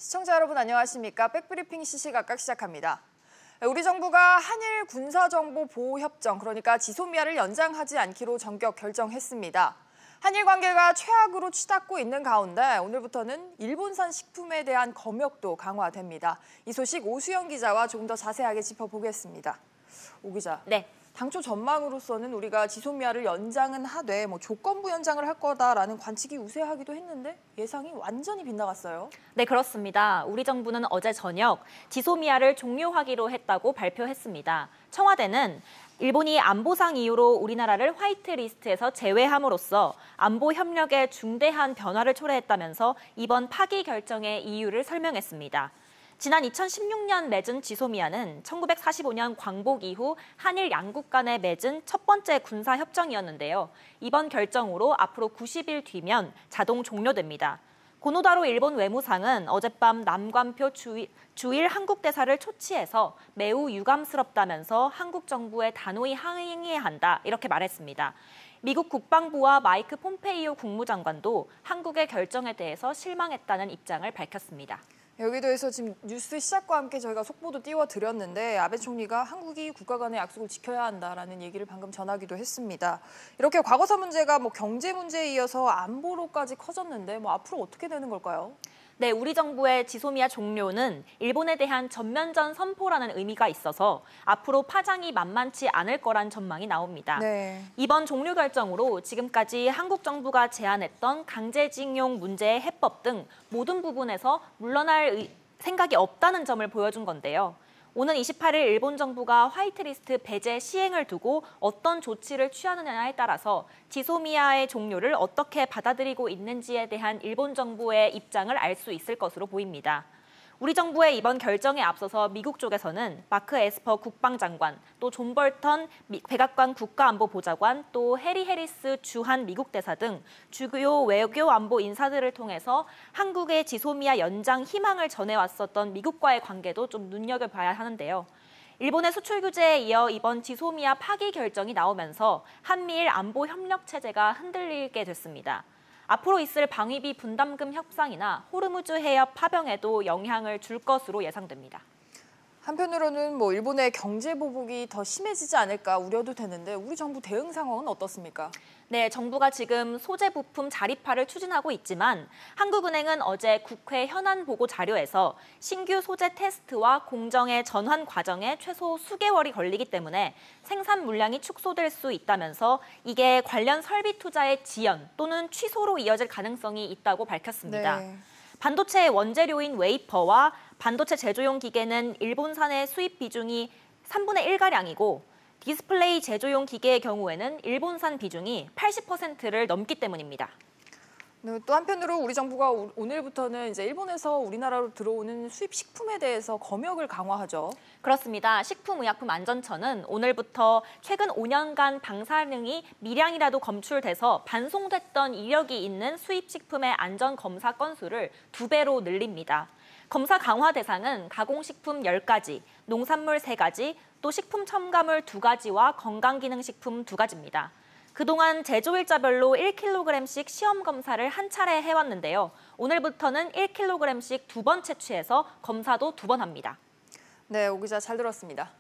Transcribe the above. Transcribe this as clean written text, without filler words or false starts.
시청자 여러분 안녕하십니까? 백브리핑 시시각각 시작합니다. 우리 정부가 한일 군사정보보호협정, 그러니까 지소미아를 연장하지 않기로 전격 결정했습니다. 한일 관계가 최악으로 치닫고 있는 가운데 오늘부터는 일본산 식품에 대한 검역도 강화됩니다. 이 소식 오수영 기자와 조금 더 자세하게 짚어보겠습니다. 오 기자. 네. 당초 전망으로서는 우리가 지소미아를 연장은 하되 조건부 연장을 할 거다라는 관측이 우세하기도 했는데 예상이 완전히 빗나갔어요. 네, 그렇습니다. 우리 정부는 어제 저녁 지소미아를 종료하기로 했다고 발표했습니다. 청와대는 일본이 안보상 이유로 우리나라를 화이트리스트에서 제외함으로써 안보 협력에 중대한 변화를 초래했다면서 이번 파기 결정의 이유를 설명했습니다. 지난 2016년 맺은 지소미아는 1945년 광복 이후 한일 양국 간에 맺은 첫 번째 군사협정이었는데요. 이번 결정으로 앞으로 90일 뒤면 자동 종료됩니다. 고노다로 일본 외무상은 어젯밤 남관표 주일 한국 대사를 초치해서 매우 유감스럽다면서 한국 정부에 단호히 항의해야 한다 이렇게 말했습니다. 미국 국방부와 마이크 폼페이오 국무장관도 한국의 결정에 대해서 실망했다는 입장을 밝혔습니다. 여기도에서 지금 뉴스 시작과 함께 저희가 속보도 띄워드렸는데 아베 총리가 한국이 국가 간의 약속을 지켜야 한다라는 얘기를 방금 전하기도 했습니다. 이렇게 과거사 문제가 경제 문제에 이어서 안보로까지 커졌는데 앞으로 어떻게 되는 걸까요? 네, 우리 정부의 지소미아 종료는 일본에 대한 전면전 선포라는 의미가 있어서 앞으로 파장이 만만치 않을 거란 전망이 나옵니다. 네. 이번 종료 결정으로 지금까지 한국 정부가 제안했던 강제징용 문제의 해법 등 모든 부분에서 물러날 생각이 없다는 점을 보여준 건데요. 오는 28일 일본 정부가 화이트리스트 배제 시행을 두고 어떤 조치를 취하느냐에 따라서 지소미아의 종료를 어떻게 받아들이고 있는지에 대한 일본 정부의 입장을 알 수 있을 것으로 보입니다. 우리 정부의 이번 결정에 앞서서 미국 쪽에서는 마크 에스퍼 국방장관, 또 존 볼턴 백악관 국가안보보좌관, 또 해리 해리스 주한 미국 대사 등 주요 외교 안보 인사들을 통해서 한국의 지소미아 연장 희망을 전해왔었던 미국과의 관계도 좀 눈여겨봐야 하는데요. 일본의 수출 규제에 이어 이번 지소미아 파기 결정이 나오면서 한미일 안보 협력 체제가 흔들리게 됐습니다. 앞으로 있을 방위비 분담금 협상이나 호르무즈 해협 파병에도 영향을 줄 것으로 예상됩니다. 한편으로는 일본의 경제 보복이 더 심해지지 않을까 우려도 되는데 우리 정부 대응 상황은 어떻습니까? 네, 정부가 지금 소재 부품 자립화를 추진하고 있지만 한국은행은 어제 국회 현안 보고 자료에서 신규 소재 테스트와 공정의 전환 과정에 최소 수개월이 걸리기 때문에 생산 물량이 축소될 수 있다면서 이게 관련 설비 투자의 지연 또는 취소로 이어질 가능성이 있다고 밝혔습니다. 네. 반도체 원재료인 웨이퍼와 반도체 제조용 기계는 일본산의 수입 비중이 3분의 1가량이고 디스플레이 제조용 기계의 경우에는 일본산 비중이 80%를 넘기 때문입니다. 네, 또 한편으로 우리 정부가 오늘부터는 이제 일본에서 우리나라로 들어오는 수입 식품에 대해서 검역을 강화하죠. 그렇습니다. 식품의약품안전처는 오늘부터 최근 5년간 방사능이 미량이라도 검출돼서 반송됐던 이력이 있는 수입 식품의 안전 검사 건수를 2배로 늘립니다. 검사 강화 대상은 가공식품 10가지, 농산물 3가지, 또 식품 첨가물 2가지와 건강기능식품 2가지입니다. 그동안 제조일자별로 1kg씩 시험 검사를 한 차례 해왔는데요. 오늘부터는 1kg씩 2번 채취해서 검사도 2번 합니다. 네, 오 기자 잘 들었습니다.